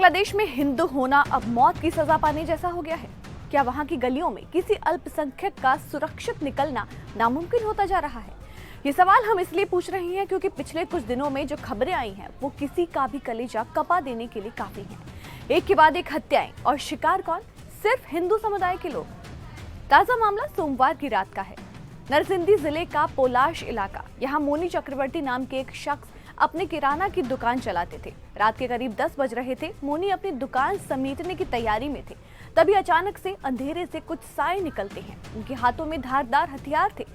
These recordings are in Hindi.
बांग्लादेश में हिंदू होना अब मौत की सजा पाने जैसा हो गया है। क्या वहां की गलियों में किसी अल्पसंख्यक का सुरक्षित निकलना नामुमकिन होता जा रहा है? ये सवाल हम इसलिए पूछ रहे हैं क्योंकि पिछले कुछ दिनों में जो खबरें आई हैं वो किसी का भी कलेजा कपा देने के लिए काफी हैं। एक के बाद एक हत्याएं और शिकार कौन? सिर्फ हिंदू समुदाय के लोग। ताजा मामला सोमवार की रात का है। नरसिंदी जिले का पोलाश इलाका। यहाँ मोनी चक्रवर्ती नाम के एक शख्स अपने किराना की दुकान चलाते थे। रात के करीब 10 बज रहे थे। मोनी अपनी दुकान समेटने की तैयारी में थे, तभी अचानक से अंधेरे से कुछ साए निकलते हैं। उनके हाथों में धारदार हथियार थे।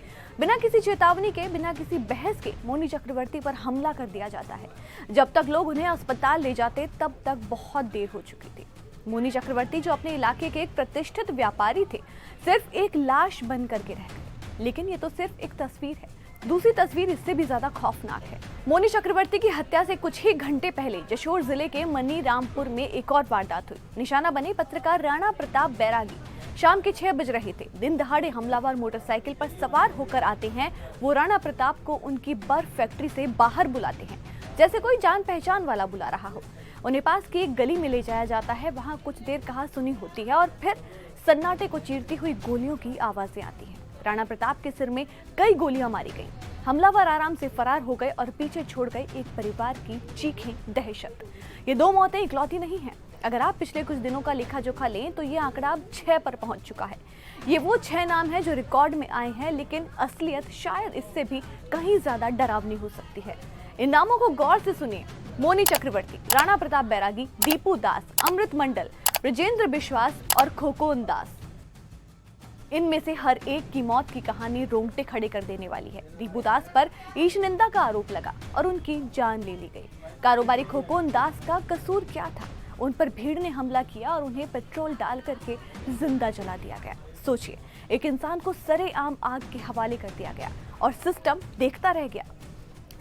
बिना किसी चेतावनी के, बिना किसी बहस के मोनी चक्रवर्ती पर हमला कर दिया जाता है। जब तक लोग उन्हें अस्पताल ले जाते तब तक बहुत देर हो चुकी थी। मोनी चक्रवर्ती, जो अपने इलाके के एक प्रतिष्ठित व्यापारी थे, सिर्फ एक लाश बन करके रह गए। लेकिन ये तो सिर्फ एक तस्वीर है। दूसरी तस्वीर इससे भी ज्यादा खौफनाक है। मोनी चक्रवर्ती की हत्या से कुछ ही घंटे पहले जशोर जिले के मनीरामपुर में एक और वारदात हुई। निशाना बने पत्रकार राणा प्रताप बैरागी। शाम के 6 बज रहे थे। दिन दहाड़े हमलावर मोटरसाइकिल पर सवार होकर आते हैं। वो राणा प्रताप को उनकी बर्फ फैक्ट्री से बाहर बुलाते हैं, जैसे कोई जान पहचान वाला बुला रहा हो। उन्हें पास की एक गली में ले जाया जाता है। वहां कुछ देर कहा सुनी होती है और फिर सन्नाटे को चीरती हुई गोलियों की आवाजें आती हैं। राणा प्रताप के सिर में कई गोलियां मारी गईं। हमलावर आराम से फरार हो गए और पीछे छोड़ गए एक परिवार की चीखें, दहशत। ये 2 मौतें इकलौती नहीं हैं। अगर आप पिछले कुछ दिनों का लेखा जोखा लें तो ये आंकड़ा अब 6 पर पहुंच चुका है। ये वो 6 नाम हैं जो रिकॉर्ड में आए हैं, लेकिन असलियत शायद इससे भी कहीं ज्यादा डरावनी हो सकती है। इन नामों को गौर से सुनिए। मोनी चक्रवर्ती, राणा प्रताप बैरागी, दीपू दास, अमृत मंडल, ब्रजेंद्र विश्वास और खोकोन दास। इनमें से हर एक की मौत की कहानी रोंगटे खड़े कर देने वाली है। दीपू दास पर ईश निंदा का आरोप लगा और उनकी जान ले ली गई। कारोबारी खोकोन दास का कसूर क्या था? उन पर भीड़ ने हमला किया और उन्हें पेट्रोल डाल करके जिंदा जला दिया गया। सोचिए, एक इंसान को सरेआम आग के हवाले कर दिया गया और सिस्टम देखता रह गया।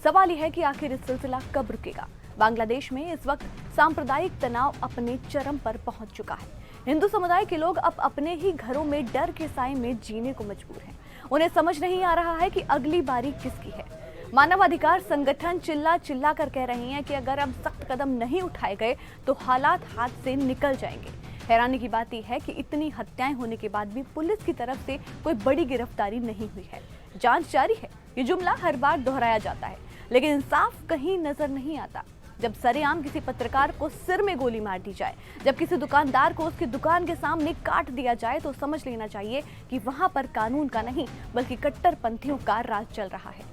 सवाल यह है कि आखिर इस सिलसिला कब रुकेगा? बांग्लादेश में इस वक्त सांप्रदायिक तनाव अपने चरम पर पहुंच चुका है। हिंदू समुदाय के लोग अब अपने ही घरों में डर के साए में जीने को मजबूर हैं। उन्हें समझ नहीं आ रहा है कि अगली बारी किसकी है। मानवाधिकार संगठन चिल्ला चिल्ला कर कह रहे हैं कि अगर अब सख्त कदम नहीं उठाए गए तो हालात हाथ से निकल जाएंगे। हैरानी की बात यह है कि इतनी हत्याएं होने के बाद भी पुलिस की तरफ से कोई बड़ी गिरफ्तारी नहीं हुई है। जांच जारी है। ये जुमला हर बार दोहराया जाता है, लेकिन इंसाफ कहीं नजर नहीं आता। जब सरेआम किसी पत्रकार को सिर में गोली मार दी जाए, जब किसी दुकानदार को उसकी दुकान के सामने काट दिया जाए, तो समझ लेना चाहिए कि वहां पर कानून का नहीं बल्कि कट्टरपंथियों का राज चल रहा है।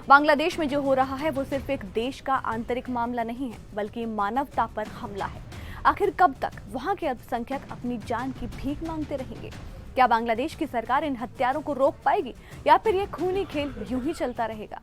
बांग्लादेश में जो हो रहा है वो सिर्फ एक देश का आंतरिक मामला नहीं है, बल्कि मानवता पर हमला है। आखिर कब तक वहां के अल्पसंख्यक अपनी जान की भीख मांगते रहेंगे? क्या बांग्लादेश की सरकार इन हत्यारों को रोक पाएगी या फिर ये खूनी खेल यूं ही चलता रहेगा?